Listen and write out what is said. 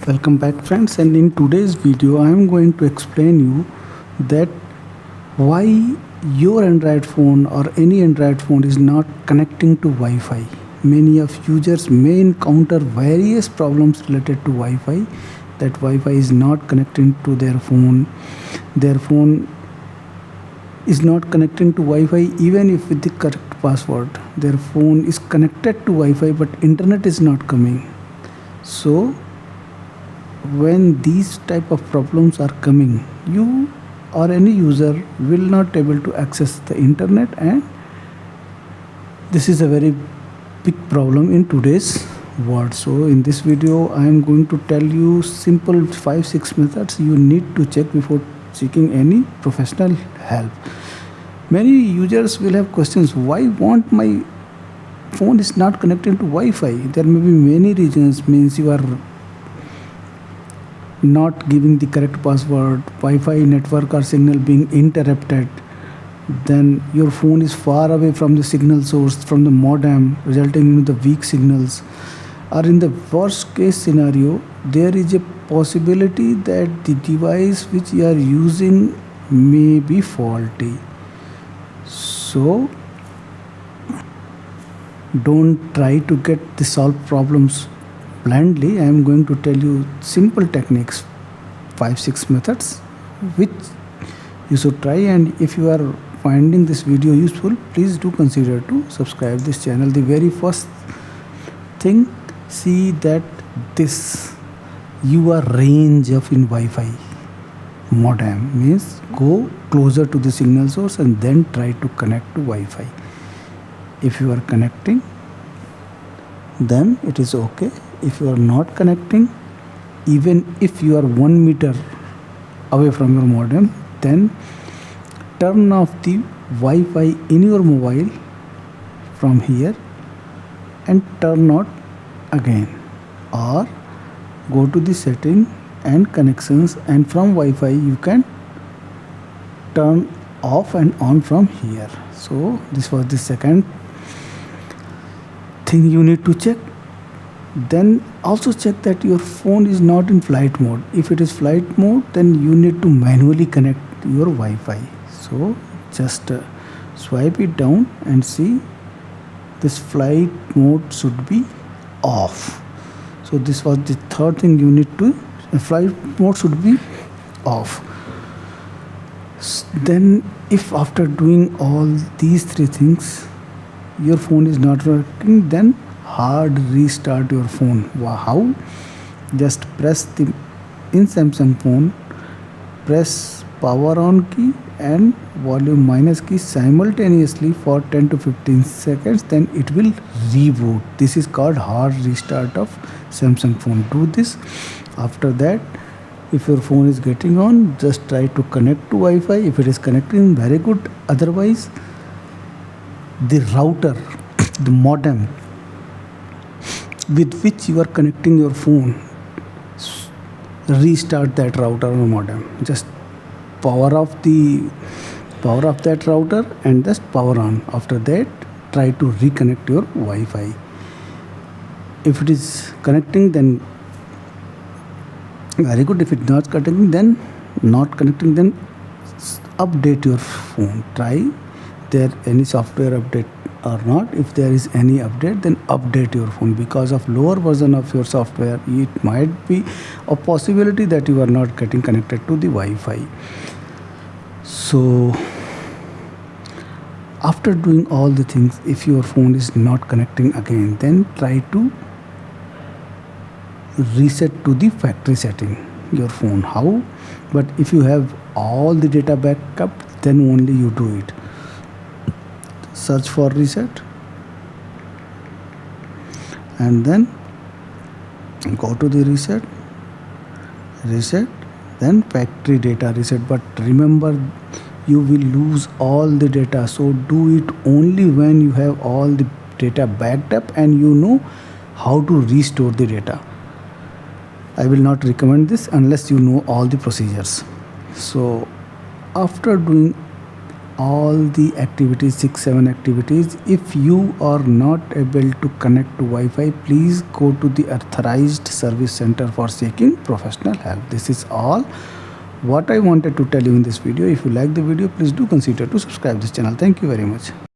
Welcome back friends, and in today's video I am going to explain you that why your Android phone or any Android phone is not connecting to Wi-Fi. Many of users may encounter various problems related to Wi-Fi, that Wi-Fi is not connecting to their phone. Their phone is not connecting to Wi-Fi even if with the correct password. Their phone is connected to Wi-Fi but internet is not coming. So when these type of problems are coming, you or any user will not able to access the internet, and this is a very big problem in today's world. So in this video I am going to tell you simple 5-6 methods you need to check before seeking any professional help. Many users will have questions, why won't my phone is not connected to Wi-Fi? There may be many reasons, means you are not giving the correct password, Wi-Fi network or signal being interrupted, then your phone is far away from the signal source, from the modem, resulting in the weak signals. Or in the worst case scenario, there is a possibility that the device which you are using may be faulty. So don't try to get the solve problems blindly. I am going to tell you simple techniques, 5-6 methods which you should try, and if you are finding this video useful, please do consider to subscribe this channel. The very first thing, see that this your range of in Wi-Fi modem, means go closer to the signal source and then try to connect to Wi-Fi. If you are connecting, then it is okay. If you are not connecting, even if you are 1 meter away from your modem, then turn off the Wi-Fi in your mobile from here and turn on again, or go to the setting and connections, and from Wi-Fi you can turn off and on from here. So this was the second thing you need to check. Then also check that your phone is not in flight mode. If it is flight mode, then you need to manually connect your Wi-Fi. So just swipe it down and see this flight mode should be off. So this was the third thing you need to, flight mode should be off. Then if after doing all these three things your phone is not working, then hard restart your phone. How? Just press the, in Samsung phone, press power on key and volume minus key simultaneously for 10 to 15 seconds, then it will reboot. This is called hard restart of Samsung phone. Do this. After that, if your phone is getting on, just try to connect to Wi-Fi. If it is connecting, very good. Otherwise, the router, the modem with which you are connecting your phone, restart that router or modem. Just power off that router and just power on. After that, try to reconnect your Wi-Fi. If it is connecting, then very good. If it's not connecting, then update your phone. Try there any software update or not. If there is any update, then update your phone. Because of lower version of your software, it might be a possibility that you are not getting connected to the Wi-Fi. So after doing all the things, if your phone is not connecting again, then try to reset to the factory setting your phone. How? But if you have all the data backup, then only you do it. Search for reset and then go to the reset, then factory data reset. But remember, you will lose all the data, so do it only when you have all the data backed up and you know how to restore the data. I will not recommend this unless you know all the procedures. So after doing all the activities, 6-7 activities. If you are not able to connect to Wi-Fi, please go to the authorized service center for seeking professional help. This is all what I wanted to tell you in this video. If you like the video, please do consider to subscribe this channel. Thank you very much.